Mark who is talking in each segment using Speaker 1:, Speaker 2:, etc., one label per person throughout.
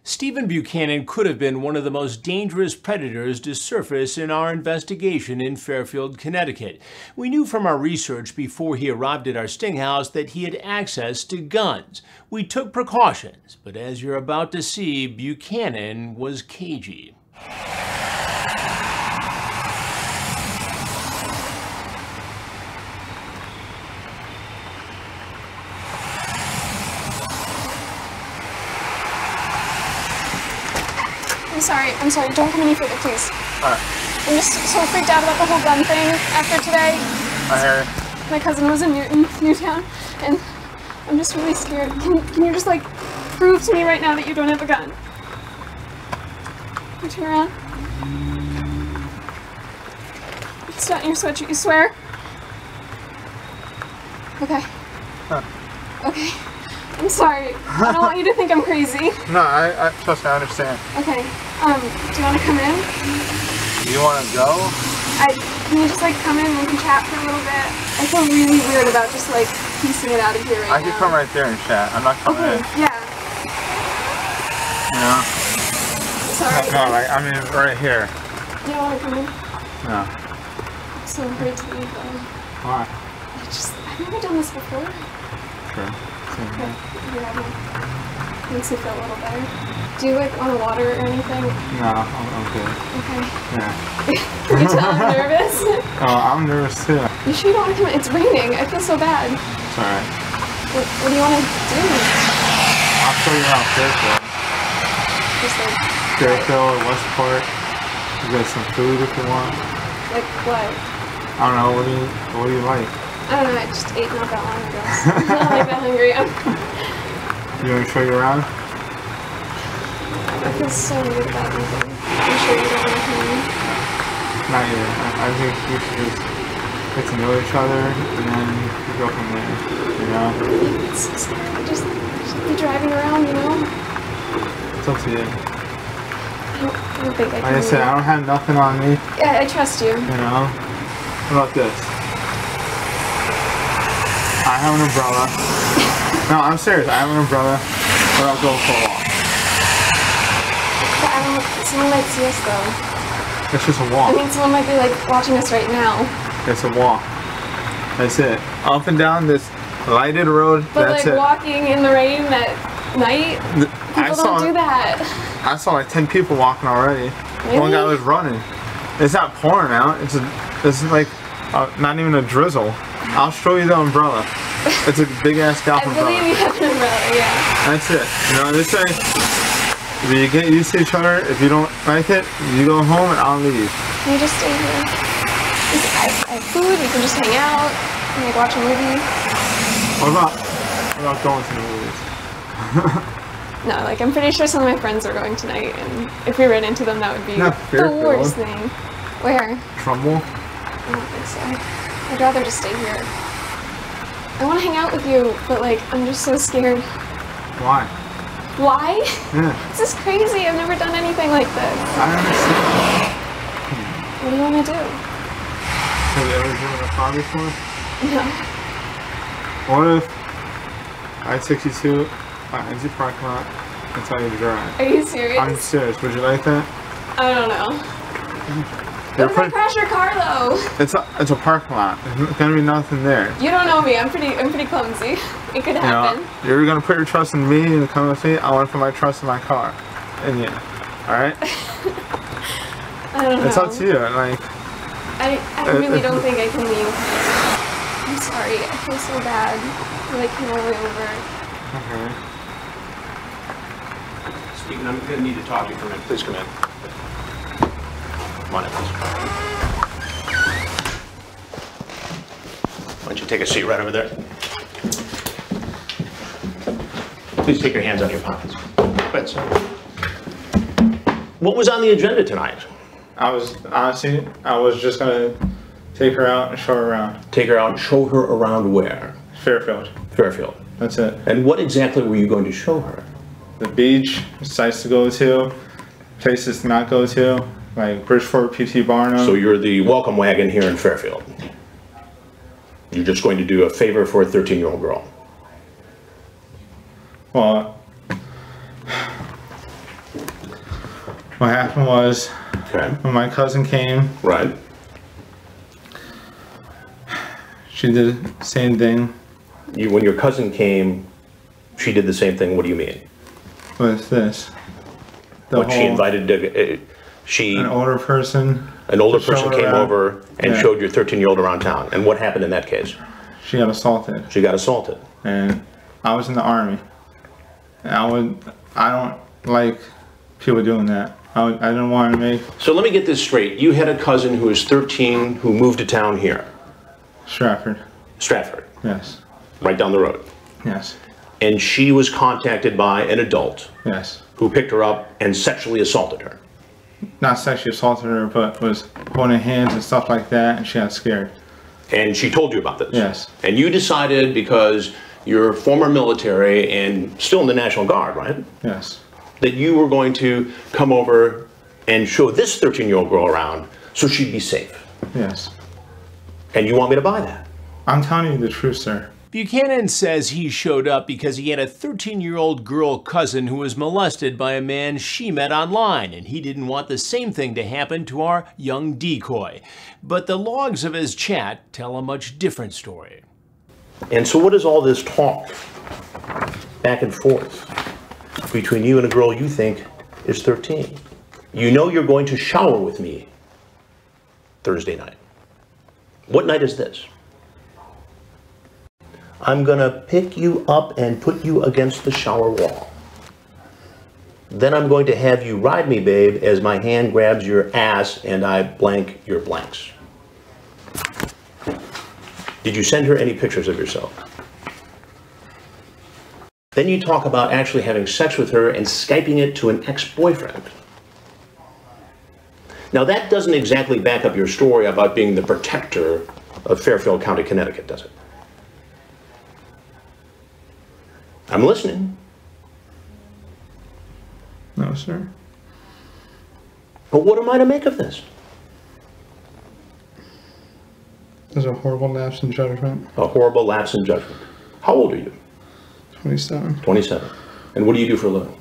Speaker 1: Stephen Buchanan could have been one of the most dangerous predators to surface in our investigation in Fairfield, Connecticut. We knew from our research before he arrived at our sting house that he had access to guns. We took precautions, but as you're about to see, Buchanan was cagey.
Speaker 2: I'm sorry, don't come any further, please.
Speaker 3: Alright.
Speaker 2: I'm just so freaked out about the whole gun thing after today.
Speaker 3: I hear it.
Speaker 2: My cousin was in Newton Newtown, and I'm just really scared. Can you just, like, prove to me right now that you don't have a gun? Can you turn around? It's not in your sweatshirt, you swear? Okay.
Speaker 3: Huh.
Speaker 2: Okay. I'm sorry. I don't want you to think I'm crazy.
Speaker 3: No, I trust me, I understand.
Speaker 2: Okay. Do you want to come in?
Speaker 3: You want to go?
Speaker 2: Can you just like come in and we can chat for a little bit? I feel really weird about just like piecing it out of here right now.
Speaker 3: I can come right there and chat. I'm not coming in.
Speaker 2: Yeah.
Speaker 3: You know?
Speaker 2: Sorry.
Speaker 3: No, like, I mean, right here.
Speaker 2: You don't want to come in?
Speaker 3: No.
Speaker 2: I'm so afraid to leave though.
Speaker 3: Why?
Speaker 2: I've never done this before.
Speaker 3: Sure.
Speaker 2: Okay. Makes me feel a little better. Do you like want water or anything?
Speaker 3: No, I'm good.
Speaker 2: Okay.
Speaker 3: Yeah.
Speaker 2: Can you tell I'm nervous?
Speaker 3: Oh, I'm nervous too.
Speaker 2: You sure you don't want to come in? It's raining. I feel so bad.
Speaker 3: It's alright.
Speaker 2: What do you want to do?
Speaker 3: I'll show you around Fairfield.
Speaker 2: Just like...
Speaker 3: Fairfield, Westport. You got some food if you want.
Speaker 2: Like what?
Speaker 3: I don't know, what do you like?
Speaker 2: I don't know, I just ate not that long ago. So I'm not like that hungry.
Speaker 3: You want me to show you around?
Speaker 2: I feel so weird about anything. I'm sure you don't want to come in.
Speaker 3: Not yet. I think we should just get to know each other and then we go from there, you know?
Speaker 2: It's so scary. Just be driving around, you know?
Speaker 3: It's up to you.
Speaker 2: I don't think I can.
Speaker 3: Like I said, I don't have nothing on me.
Speaker 2: Yeah, I trust you.
Speaker 3: You know? How about this? I have an umbrella. No, I'm serious. I have an umbrella, but I'll go for a walk.
Speaker 2: But I don't... Someone might see us, though.
Speaker 3: It's just a walk.
Speaker 2: I mean, someone might be, like, watching us right now.
Speaker 3: It's a walk. That's it. Up and down this lighted road.
Speaker 2: But,
Speaker 3: that's
Speaker 2: like,
Speaker 3: it.
Speaker 2: walking in the rain at night? People don't do that.
Speaker 3: I saw like 10 people walking already.
Speaker 2: Really?
Speaker 3: One guy was running. It's not pouring out. It's like not even a drizzle. I'll show you the umbrella. It's a big ass golf umbrella.
Speaker 2: I believe you have an umbrella, yeah.
Speaker 3: That's it. You know, this way, we get used to each other. If you don't like it, you go home and I'll leave.
Speaker 2: Can you just stay here? I have food, we can just hang out, and like watch a movie.
Speaker 3: What about going to the movies?
Speaker 2: No, like I'm pretty sure some of my friends are going tonight, and if we ran into them, that would be
Speaker 3: Not
Speaker 2: the
Speaker 3: Fairfield.
Speaker 2: worst thing. Where?
Speaker 3: Trumbull?
Speaker 2: I don't think so. I'd rather just stay here. I want to hang out with you, but like, I'm just so scared.
Speaker 3: Why?
Speaker 2: Why?
Speaker 3: Yeah.
Speaker 2: This is crazy. I've never done anything like this.
Speaker 3: I understand.
Speaker 2: What do you want to do?
Speaker 3: Have you ever driven a car before?
Speaker 2: No.
Speaker 3: What if I took you to an empty parking lot and tell you to drive?
Speaker 2: Are you serious?
Speaker 3: I'm serious. Would you like that?
Speaker 2: I don't know. What if I crash your car though?
Speaker 3: It's a parking lot. There's gonna be nothing there.
Speaker 2: You don't know me. I'm pretty clumsy. It could happen.
Speaker 3: You know, you're gonna put your trust in me and come with me. I want to put my trust in my car, and you. All right.
Speaker 2: I don't know.
Speaker 3: It's up to you. Like.
Speaker 2: I really don't think I can leave. I'm sorry. I feel so bad. I like came all the way over.
Speaker 3: Okay.
Speaker 1: Stephen, I'm going to need to talk to you for a minute. Please come in. Come on in, please. Why don't you take a seat right over there? Please take your hands out of your pockets. Good, sir. What was on the agenda tonight?
Speaker 3: I was just gonna take her out and show her around.
Speaker 1: Take her out and show her around where?
Speaker 3: Fairfield.
Speaker 1: Fairfield.
Speaker 3: That's it.
Speaker 1: And what exactly were you going to show her?
Speaker 3: The beach, sites to go to, places to not go to, like Bridgeport, PT Barnum.
Speaker 1: So you're the welcome wagon here in Fairfield. You're just going to do a favor for a 13-year-old girl.
Speaker 3: Well, What happened was,
Speaker 4: Okay.
Speaker 3: when my cousin came,
Speaker 4: Right.
Speaker 3: she did the same thing
Speaker 4: When your cousin came, she did the same thing. What do you mean?
Speaker 3: with this. The
Speaker 4: What she
Speaker 3: whole-
Speaker 4: invited,
Speaker 3: an older person.
Speaker 4: an older
Speaker 3: to show
Speaker 4: person
Speaker 3: her
Speaker 4: came
Speaker 3: around.
Speaker 4: over and
Speaker 3: Yeah.
Speaker 4: showed your 13-year-old around town. And what happened in that case?
Speaker 3: She got assaulted,
Speaker 4: She got assaulted.
Speaker 3: and I was in the army. And I don't like people doing that. I didn't want to make
Speaker 4: So let me get this straight. You had a cousin who was 13 who moved to town here,
Speaker 3: Stratford.
Speaker 4: Stratford,
Speaker 3: Yes.
Speaker 4: right down the road.
Speaker 3: Yes.
Speaker 4: And she was contacted by an adult
Speaker 3: Yes.
Speaker 4: who picked her up and sexually assaulted her.
Speaker 3: Not sexually assaulted her, but was holding hands and stuff like that, and she got scared.
Speaker 4: And she told you about this.
Speaker 3: Yes.
Speaker 4: And you decided, because you're former military and still in the National Guard, right?
Speaker 3: Yes.
Speaker 4: That you were going to come over and show this 13-year-old girl around so she'd be safe.
Speaker 3: Yes.
Speaker 4: And you want me to buy that?
Speaker 3: I'm telling you the truth, sir.
Speaker 1: Buchanan says he showed up because he had a 13-year-old girl cousin who was molested by a man she met online, and he didn't want the same thing to happen to our young decoy. But the logs of his chat tell a much different story.
Speaker 4: And so what is all this talk back and forth between you and a girl you think is 13? You know you're going to shower with me Thursday night. What night is this? I'm gonna pick you up and put you against the shower wall. Then I'm going to have you ride me, babe, as my hand grabs your ass and I blank your blanks. Did you send her any pictures of yourself? Then you talk about actually having sex with her and Skyping it to an ex-boyfriend. Now that doesn't exactly back up your story about being the protector of Fairfield County, Connecticut, does it? I'm listening.
Speaker 3: No, sir.
Speaker 4: But what am I to make of this?
Speaker 3: There's a horrible lapse in judgment.
Speaker 4: A horrible lapse in judgment. How old are you?
Speaker 3: 27.
Speaker 4: 27. And what do you do for a living?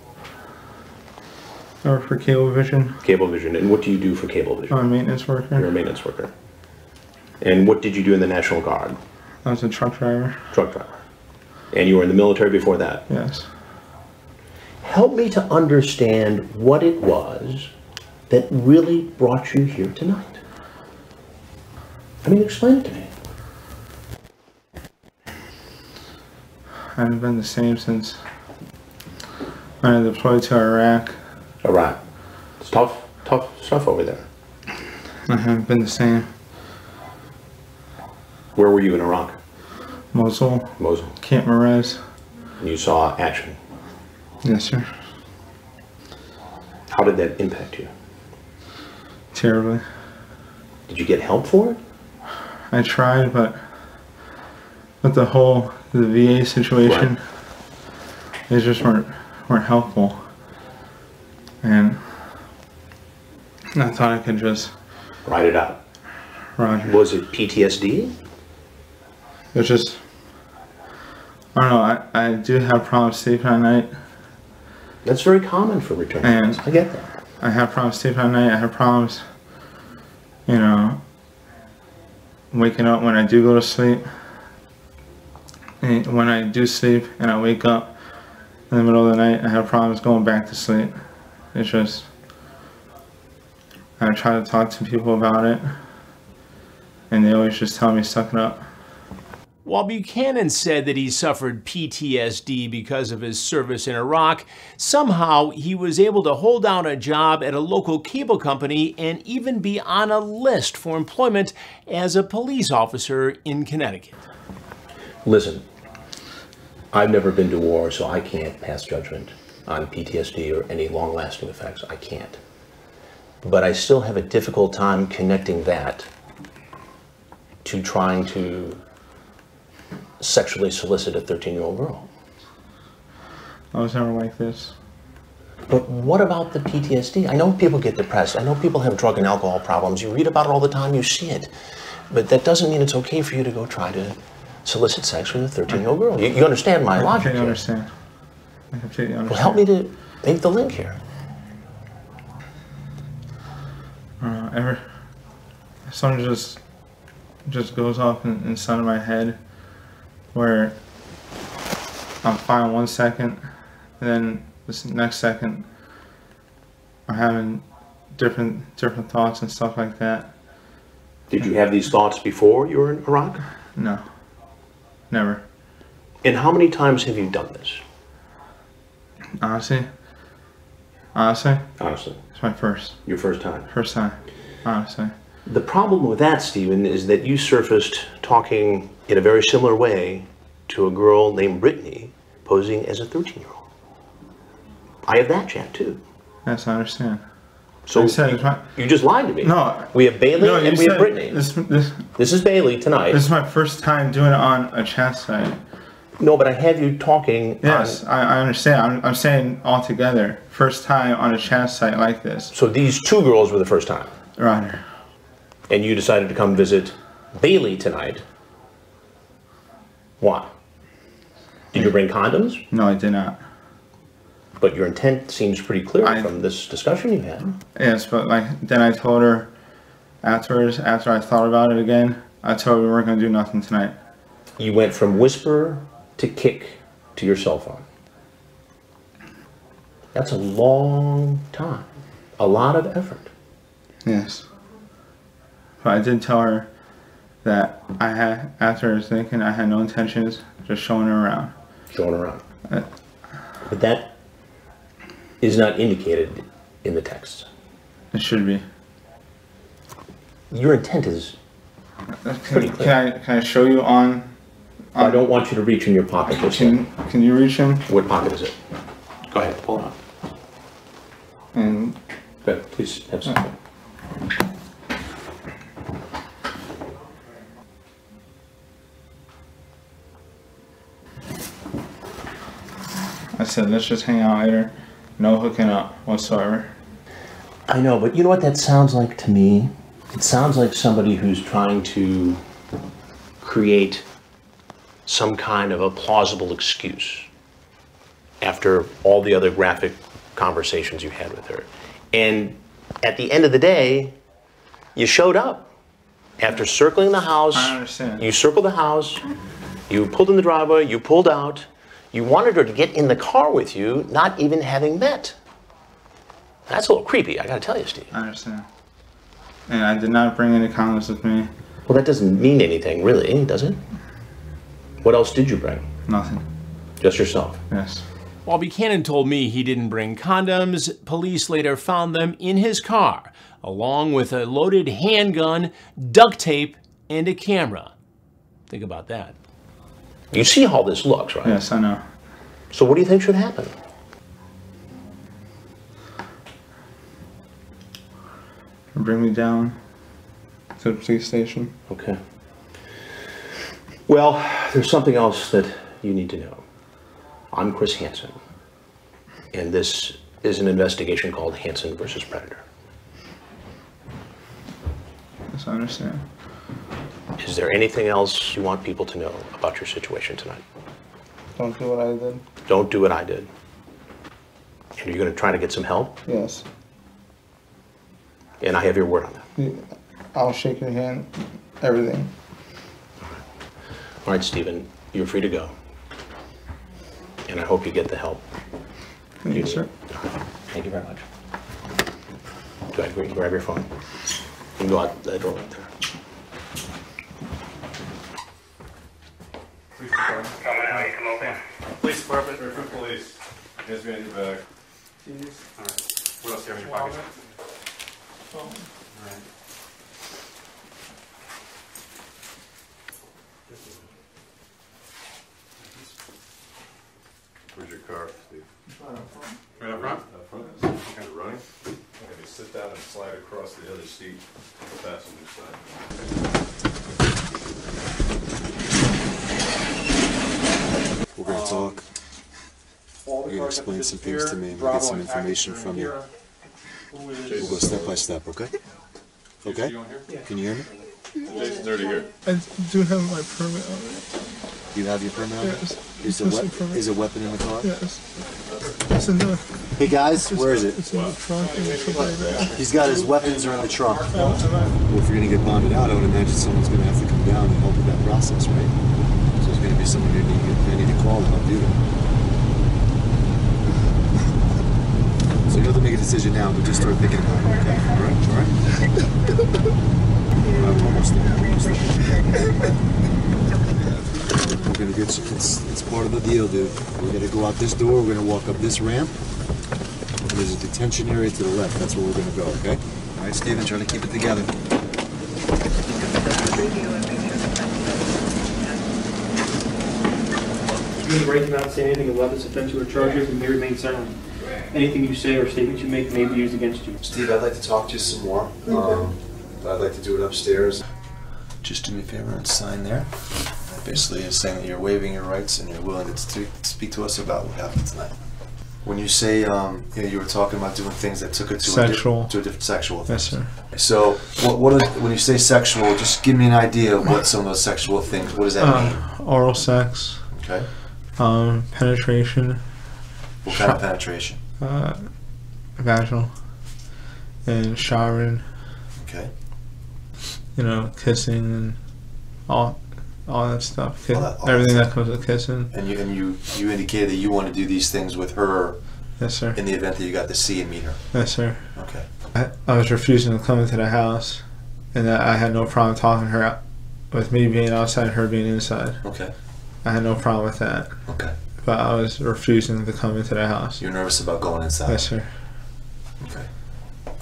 Speaker 3: I work for Cablevision.
Speaker 4: Cablevision. And what do you do for Cablevision?
Speaker 3: I'm a maintenance worker.
Speaker 4: You're a maintenance worker. And what did you do in the National Guard?
Speaker 3: I was a truck driver.
Speaker 4: Truck driver. And you were in the military before that?
Speaker 3: Yes.
Speaker 4: Help me to understand what it was that really brought you here tonight. I mean, explain it to me.
Speaker 3: I haven't been the same since I deployed to Iraq.
Speaker 4: Iraq. It's tough stuff over there.
Speaker 3: I haven't been the same.
Speaker 4: Where were you in Iraq?
Speaker 3: Mosul,
Speaker 4: Mosul.
Speaker 3: Camp Merez.
Speaker 4: And you saw action.
Speaker 3: Yes, sir.
Speaker 4: How did that impact you?
Speaker 3: Terribly.
Speaker 4: Did you get help for it?
Speaker 3: I tried, but with the VA situation, they just weren't helpful. And I thought I could just
Speaker 4: Write it out.
Speaker 3: Roger.
Speaker 4: Was it PTSD?
Speaker 3: It was just, I don't know, I do have problems sleeping at night.
Speaker 4: That's very common for returning
Speaker 3: And
Speaker 4: guys. I get that.
Speaker 3: I have problems sleeping at night. I have problems, waking up when I do go to sleep. And when I do sleep and I wake up in the middle of the night, I have problems going back to sleep. It's just, I try to talk to people about it, and they always just tell me suck it up.
Speaker 1: While Buchanan said that he suffered PTSD because of his service in Iraq, somehow he was able to hold down a job at a local cable company and even be on a list for employment as a police officer in Connecticut.
Speaker 4: Listen, I've never been to war, so I can't pass judgment on PTSD or any long-lasting effects. I can't. But I still have a difficult time connecting that to trying to sexually solicit a 13-year-old girl.
Speaker 3: I was never like this.
Speaker 4: But what about the PTSD? I know people get depressed. I know people have drug and alcohol problems. You read about it all the time, you see it. But that doesn't mean it's okay for you to go try to solicit sex with a 13-year-old girl. You understand my logic
Speaker 3: I
Speaker 4: here.
Speaker 3: completely understand. I completely understand.
Speaker 4: Well, help me to make the link here.
Speaker 3: Something just goes off inside of my head, where I'm fine 1 second, and then this next second I'm having different thoughts and stuff like that.
Speaker 4: Did you have these thoughts before you were in Iraq?
Speaker 3: No, never.
Speaker 4: And how many times have you done this?
Speaker 3: Honestly, it's my first.
Speaker 4: Your first time?
Speaker 3: First time, honestly.
Speaker 4: The problem with that, Stephen, is that you surfaced talking in a very similar way to a girl named Brittany, posing as a 13-year-old. I have that chat too.
Speaker 3: Yes, I understand.
Speaker 4: So you just lied to me.
Speaker 3: No.
Speaker 4: We have Bailey and we have Brittany. This is Bailey tonight.
Speaker 3: This is my first time doing it on a chat site.
Speaker 4: No, but I have you talking.
Speaker 3: Yes, I understand. I'm saying all together. First time on a chat site like this.
Speaker 4: So these two girls were the first time?
Speaker 3: Right.
Speaker 4: And you decided to come visit Bailey tonight. Why? Did you bring condoms?
Speaker 3: No, I did not.
Speaker 4: But your intent seems pretty clear from this discussion you had.
Speaker 3: Yes, but then I told her afterwards, after I thought about it again, I told her we weren't going to do nothing tonight.
Speaker 4: You went from whisper to kick to your cell phone. That's a long time. A lot of effort.
Speaker 3: Yes. But I did tell her that after I was thinking, I had no intentions, just showing her around.
Speaker 4: Showing her around. But that is not indicated in the text.
Speaker 3: It should be.
Speaker 4: Your intent is pretty clear.
Speaker 3: Can I show you on
Speaker 4: I don't want you to reach in your pocket.
Speaker 3: Can you reach in?
Speaker 4: What pocket is it? Go ahead, pull it out.
Speaker 3: And
Speaker 4: go ahead, please have something.
Speaker 3: I said, let's just hang out later. No hooking up whatsoever.
Speaker 4: I know, but you know what that sounds like to me? It sounds like somebody who's trying to create some kind of a plausible excuse after all the other graphic conversations you had with her. And at the end of the day, you showed up. After circling the house,
Speaker 3: I understand.
Speaker 4: You circled the house, you pulled in the driveway, you pulled out, you wanted her to get in the car with you, not even having met. That's a little creepy, I gotta tell you, Steve.
Speaker 3: I understand. And I did not bring any condoms with me.
Speaker 4: Well, that doesn't mean anything, really, does it? What else did you bring?
Speaker 3: Nothing.
Speaker 4: Just yourself?
Speaker 3: Yes.
Speaker 1: While Buchanan told me he didn't bring condoms, police later found them in his car, along with a loaded handgun, duct tape, and a camera. Think about that.
Speaker 4: You see how this looks, right?
Speaker 3: Yes, I know.
Speaker 4: So what do you think should happen?
Speaker 3: Bring me down to the police station.
Speaker 4: Okay. Well, there's something else that you need to know. I'm Chris Hansen, and this is an investigation called Hansen versus Predator.
Speaker 3: Yes, I understand.
Speaker 4: Is there anything else you want people to know about your situation tonight?
Speaker 3: Don't do what I did.
Speaker 4: Don't do what I did. And you're going to try to get some help?
Speaker 3: Yes.
Speaker 4: And I have your word on that.
Speaker 3: I'll shake your hand, everything.
Speaker 4: All right, Stephen, you're free to go. And I hope you get the help.
Speaker 3: Yes, sir.
Speaker 4: Thank you very much. Go ahead, grab your phone. You can go out the door right there.
Speaker 5: Police department. Come open. Police department. Recruit police. Hands behind your back.
Speaker 3: Keys.
Speaker 5: All right. What else do you have in your pocket?
Speaker 3: Phone.
Speaker 5: All right. Where's your car, Steve? Right up front? Up front. Okay, running. Okay, sit down and slide across the other seat, the passenger side.
Speaker 6: We're going to talk. You're going to explain some things to me and we'll get some information from you. We'll go step by step, okay? Okay? Can you hear me?
Speaker 5: Jason's already here.
Speaker 3: I do have my permit already.
Speaker 7: You have your permit already?
Speaker 3: Yes.
Speaker 7: Is a weapon in the car?
Speaker 3: Yes. It's in the,
Speaker 7: Hey guys, where is it?
Speaker 3: it's in the trunk and it's over there.
Speaker 7: He's got his weapons are in the trunk. Well, if you're gonna get bonded out, I would imagine someone's gonna have to come down and help with that process, right? So there's gonna be someone you need to call to help do that. So you don't have to make a decision now, but just start thinking about it, okay? All right? I'm almost there. We're gonna get, it's part of the deal, dude. We're gonna go out this door, we're gonna walk up this ramp. There's a detention area to the left, that's where we're gonna go, okay? All right, Steven, try to keep it together.
Speaker 8: You have the right to not say anything unless it's offensive or charges and may remain silent. Anything you say or statements you make may be used against you.
Speaker 7: Steve, I'd like to talk to you some more. But I'd like to do it upstairs. Just do me a favor and sign there. That basically is saying that you're waiving your rights and you're willing to speak to us about what happened tonight. When you say you were talking about doing things that took it to a different sexual things.
Speaker 3: Yes, sir.
Speaker 7: So when you say sexual, just give me an idea of what some of those sexual things. What does that mean?
Speaker 3: Oral sex.
Speaker 7: Okay.
Speaker 3: Penetration.
Speaker 7: What kind of penetration?
Speaker 3: Vaginal. And showering.
Speaker 7: Okay.
Speaker 3: You know, kissing and all that stuff.
Speaker 7: All
Speaker 3: Everything
Speaker 7: that
Speaker 3: that comes with kissing.
Speaker 7: And you indicated that you want to do these things with her.
Speaker 3: Yes, sir.
Speaker 7: In the event that you got to see and meet her.
Speaker 3: Yes, sir.
Speaker 7: Okay.
Speaker 3: I was refusing to come into the house, and that I had no problem talking to her with me being outside and her being inside.
Speaker 7: Okay.
Speaker 3: I had no problem with that.
Speaker 7: Okay.
Speaker 3: But I was refusing to come into the house.
Speaker 7: You're nervous about going inside?
Speaker 3: Yes, sir.
Speaker 7: Okay.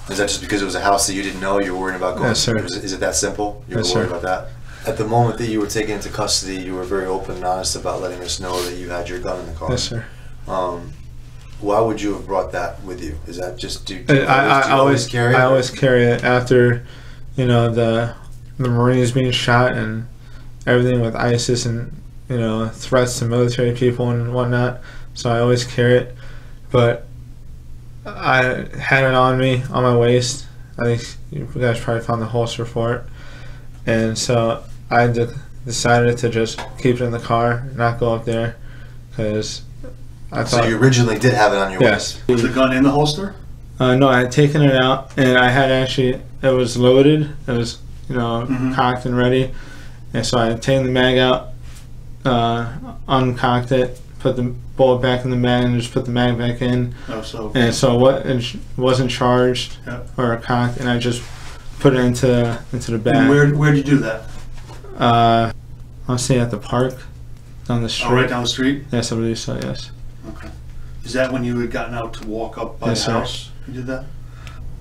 Speaker 7: Is that just because it was a house that you didn't know you were worried about going?
Speaker 3: Yes, sir.
Speaker 7: Is it that simple? You were
Speaker 3: Yes,
Speaker 7: worried
Speaker 3: sir.
Speaker 7: about that? At the moment that you were taken into custody, you were very open and honest about letting us know that you had your gun in the car.
Speaker 3: Yes, sir.
Speaker 7: Why would you have brought that with you? Is that just
Speaker 3: I always
Speaker 7: carry it?
Speaker 3: I always carry it after, you know, the Marines being shot and everything with ISIS and, you know, threats to military people and whatnot. So I always carry it, but I had it on me on my waist. I think you guys probably found the holster for it, and so I decided to just keep it in the car, not go up there, because I thought. So
Speaker 7: you originally did have it on your
Speaker 3: waist?
Speaker 7: waist?
Speaker 9: Was the gun in the holster?
Speaker 3: No, I had taken it out, and I had actually, it was loaded. It was, you know, cocked and ready, and so I had taken the mag out, uncocked it, put the bullet back in the mag, and just put the mag back in.
Speaker 9: Oh, so.
Speaker 3: And so what? It wasn't charged or cocked, and I just put it into the bag.
Speaker 9: And where'd you do that?
Speaker 3: I'll say at the park, down the street.
Speaker 9: Oh, right down the street?
Speaker 3: Yes, I believe so. Yes.
Speaker 9: Okay. Is that when you had gotten out to walk up by the house? You did that?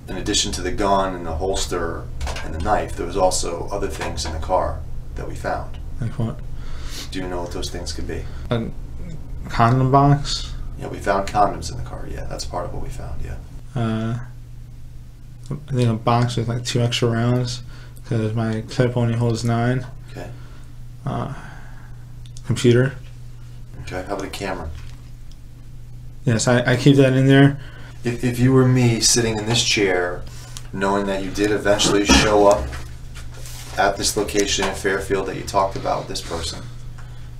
Speaker 7: In addition to the gun and the holster and the knife, there was also other things in the car that we found.
Speaker 3: Like what?
Speaker 7: Do you know what those things could be?
Speaker 3: A condom box.
Speaker 7: Yeah, we found condoms in the car. Yeah, that's part of what we found. Yeah.
Speaker 3: I think a box with like 2 extra rounds because my clip only holds 9.
Speaker 7: Okay.
Speaker 3: Computer.
Speaker 7: Okay. How about a camera?
Speaker 3: Yes, I keep that in there.
Speaker 7: If you were me sitting in this chair, knowing that you did eventually show up at this location in Fairfield that you talked about with this person,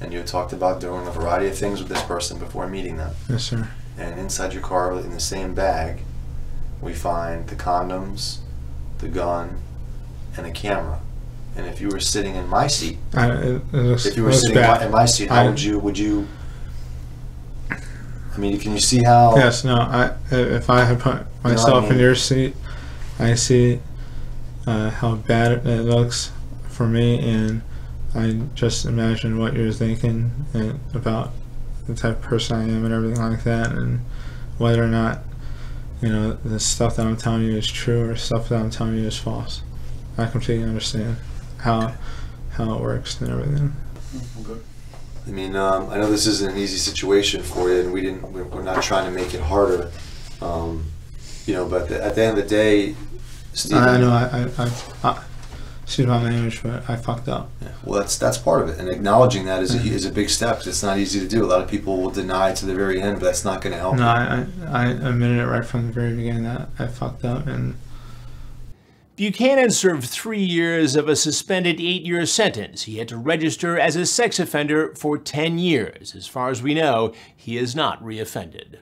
Speaker 7: and you had talked about doing a variety of things with this person before meeting them.
Speaker 3: Yes, sir.
Speaker 7: And inside your car, in the same bag, we find the condoms, the gun, and a camera. And if you were sitting in my seat, if you were sitting in my seat, how would you? I mean, can you see how?
Speaker 3: Yes, no. If I had put myself in your seat, I see how bad it looks for me, and I just imagine what you're thinking and about the type of person I am and everything like that, and whether or not, you know, the stuff that I'm telling you is true or stuff that I'm telling you is false. I completely understand how it works and everything.
Speaker 9: Okay.
Speaker 7: I mean, I know this isn't an easy situation for you, and we're not trying to make it harder, you know. But at the end of the day, Stephen,
Speaker 3: I know I excuse my language, but I fucked up.
Speaker 7: Yeah, well, that's part of it, and acknowledging that is a big step. It's not easy to do. A lot of people will deny to the very end, but that's not going to help.
Speaker 3: No, I admitted it right from the very beginning that I fucked up, and
Speaker 1: Buchanan served 3 years of a suspended 8-year sentence. He had to register as a sex offender for 10 years. As far as we know, he has not reoffended.